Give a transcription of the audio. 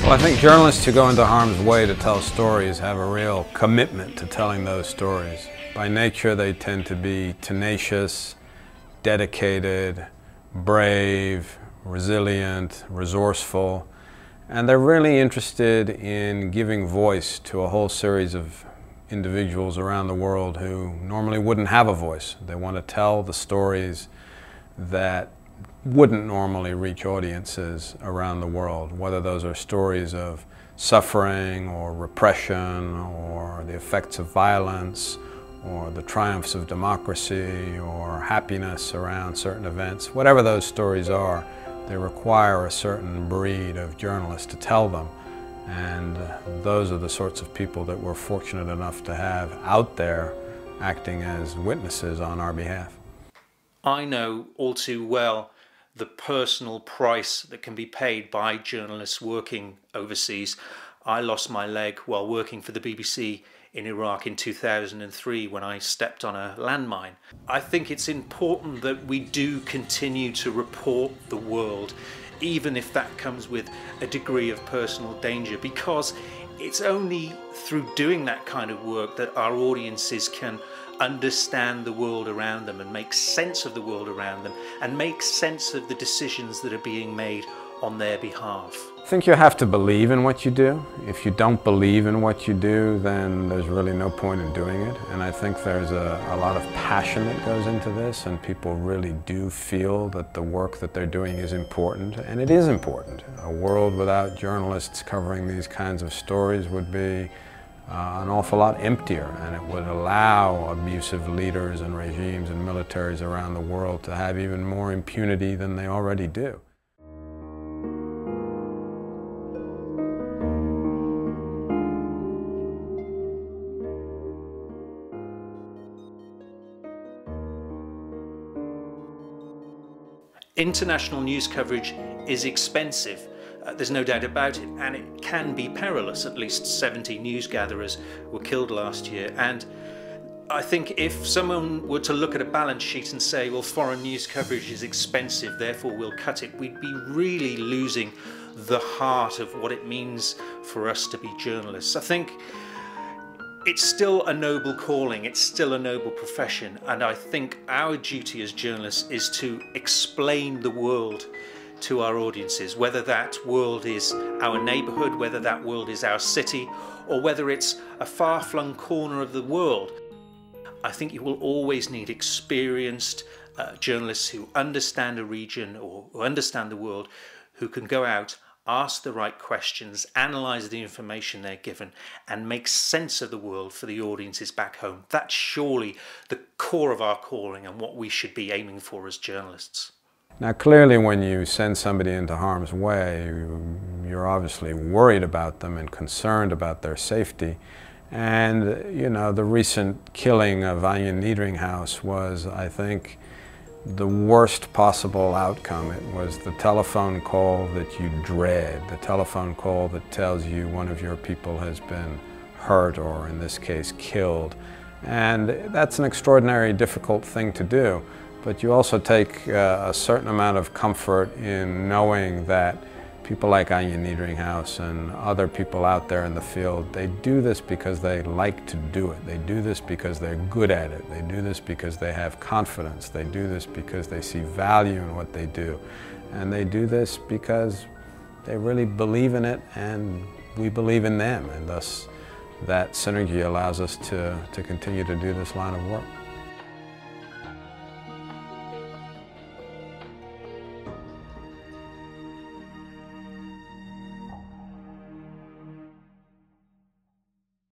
Well, I think journalists who go into harm's way to tell stories have a real commitment to telling those stories. By nature, they tend to be tenacious, dedicated, brave, resilient, resourceful, and they're really interested in giving voice to a whole series of individuals around the world who normally wouldn't have a voice. They want to tell the stories that wouldn't normally reach audiences around the world, whether those are stories of suffering or repression or the effects of violence or the triumphs of democracy or happiness around certain events. Whatever those stories are, they require a certain breed of journalists to tell them. And those are the sorts of people that we're fortunate enough to have out there acting as witnesses on our behalf. I know all too well the personal price that can be paid by journalists working overseas. I lost my leg while working for the BBC in Iraq in 2003 when I stepped on a landmine. I think it's important that we do continue to report the world, even if that comes with a degree of personal danger, because it's only through doing that kind of work that our audiences can understand the world around them and make sense of the world around them and make sense of the decisions that are being made on their behalf. I think you have to believe in what you do. If you don't believe in what you do, then there's really no point in doing it. And I think there's a lot of passion that goes into this, and people really do feel that the work that they're doing is important, and it is important. A world without journalists covering these kinds of stories would be an awful lot emptier, and it would allow abusive leaders and regimes and militaries around the world to have even more impunity than they already do. International news coverage is expensive. There's no doubt about it, and it can be perilous. At least 70 news gatherers were killed last year, and I think if someone were to look at a balance sheet and say, well, foreign news coverage is expensive, therefore we'll cut it, we'd be really losing the heart of what it means for us to be journalists. I think it's still a noble calling, it's still a noble profession, and I think our duty as journalists is to explain the world to our audiences, whether that world is our neighbourhood, whether that world is our city, or whether it's a far-flung corner of the world. I think you will always need experienced journalists who understand a region or who understand the world, who can go out, ask the right questions, analyse the information they're given, and make sense of the world for the audiences back home. That's surely the core of our calling and what we should be aiming for as journalists. Now, clearly, when you send somebody into harm's way, you're obviously worried about them and concerned about their safety. And, you know, the recent killing of Anja Niedringhaus was, I think, the worst possible outcome. It was the telephone call that you dread, the telephone call that tells you one of your people has been hurt, or in this case, killed. And that's an extraordinarily difficult thing to do. But you also take a certain amount of comfort in knowing that people like Anja Niedringhaus and other people out there in the field, they do this because they like to do it. They do this because they're good at it. They do this because they have confidence. They do this because they see value in what they do. And they do this because they really believe in it, and we believe in them. And thus, that synergy allows us to continue to do this line of work.